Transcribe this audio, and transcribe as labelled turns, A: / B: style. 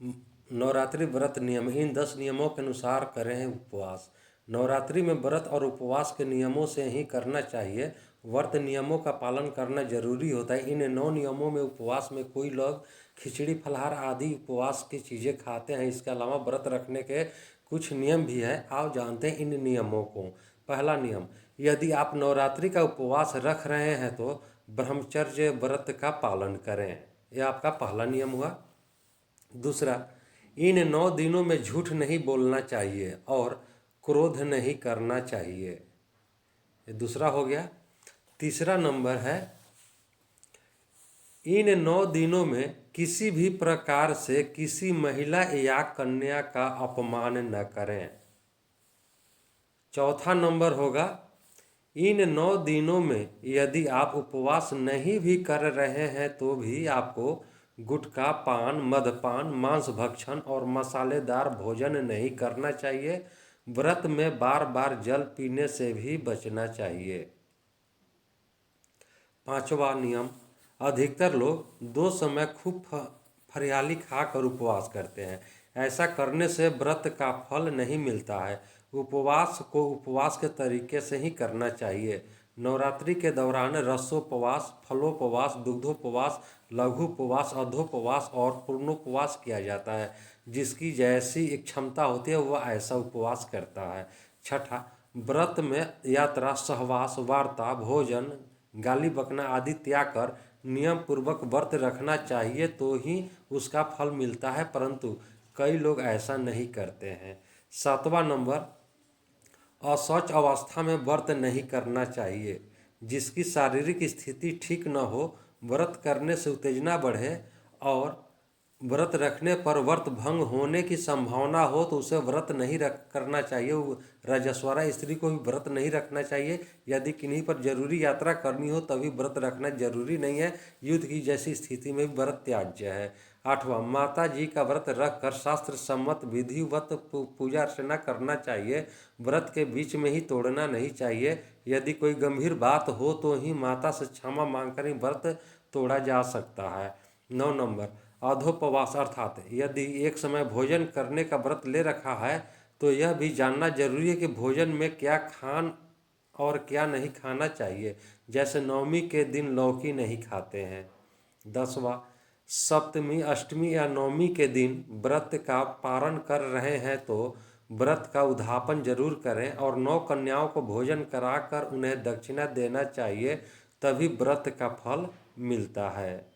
A: नवरात्रि व्रत नियम। इन 10 नियमों के अनुसार करें उपवास। नवरात्रि में व्रत और उपवास के नियमों से ही करना चाहिए। व्रत नियमों का पालन करना जरूरी होता है। इन 9 नियमों में उपवास में कोई लोग खिचड़ी फलाहार आदि उपवास की चीज़ें खाते हैं। इसके अलावा व्रत रखने के कुछ नियम भी है, आओ जानते हैं इन नियमों को। पहला नियम, यदि आप नवरात्रि का उपवास रख रहे हैं तो ब्रह्मचर्य व्रत का पालन करें। यह आपका पहला नियम हुआ। दूसरा, इन 9 दिनों में झूठ नहीं बोलना चाहिए और क्रोध नहीं करना चाहिए। ये दूसरा हो गया। तीसरा नंबर है, इन 9 दिनों में किसी भी प्रकार से किसी महिला या कन्या का अपमान न करें। चौथा नंबर होगा, इन 9 दिनों में यदि आप उपवास नहीं भी कर रहे हैं तो भी आपको गुटखा पान, मदपान, मांस भक्षण और मसालेदार भोजन नहीं करना चाहिए। व्रत में बार बार जल पीने से भी बचना चाहिए। पांचवा नियम, अधिकतर लोग 2 समय खूब फरियाली खाकर उपवास करते हैं। ऐसा करने से व्रत का फल नहीं मिलता है। उपवास को उपवास के तरीके से ही करना चाहिए। नवरात्रि के दौरान रसोपवास, फलोपवास, दुग्धोपवास, लघुपवास, अधोपवास और पूर्णोपवास किया जाता है। जिसकी जैसी क्षमता होती है वह ऐसा उपवास करता है। छठा, व्रत में यात्रा, सहवास, वार्ता, भोजन, गाली बकना आदि त्याग कर नियम पूर्वक व्रत रखना चाहिए तो ही उसका फल मिलता है, परंतु कई लोग ऐसा नहीं करते हैं। सातवां नंबर, अशौच अवस्था में व्रत नहीं करना चाहिए। जिसकी शारीरिक स्थिति ठीक न हो, व्रत करने से उत्तेजना बढ़े और व्रत रखने पर व्रत भंग होने की संभावना हो तो उसे व्रत नहीं करना चाहिए। रजस्वला स्त्री को भी व्रत नहीं रखना चाहिए। यदि किन्हीं पर जरूरी यात्रा करनी हो तभी व्रत रखना जरूरी नहीं है। युद्ध की जैसी स्थिति में भी व्रत त्याज्य है। आठवां, माता जी का व्रत रख कर शास्त्र सम्मत विधिवत पूजा अर्चना करना चाहिए। व्रत के बीच में ही तोड़ना नहीं चाहिए। यदि कोई गंभीर बात हो तो ही माता से क्षमा मांगकर ही व्रत तोड़ा जा सकता है। 9 नंबर, अधोपवास अर्थात यदि एक समय भोजन करने का व्रत ले रखा है तो यह भी जानना जरूरी है कि भोजन में क्या खान और क्या नहीं खाना चाहिए। जैसे नवमी के दिन लौकी नहीं खाते हैं। 10वां, सप्तमी, अष्टमी या नवमी के दिन व्रत का पारण कर रहे हैं तो व्रत का उद्यापन जरूर करें और 9 कन्याओं को भोजन कराकर उन्हें दक्षिणा देना चाहिए, तभी व्रत का फल मिलता है।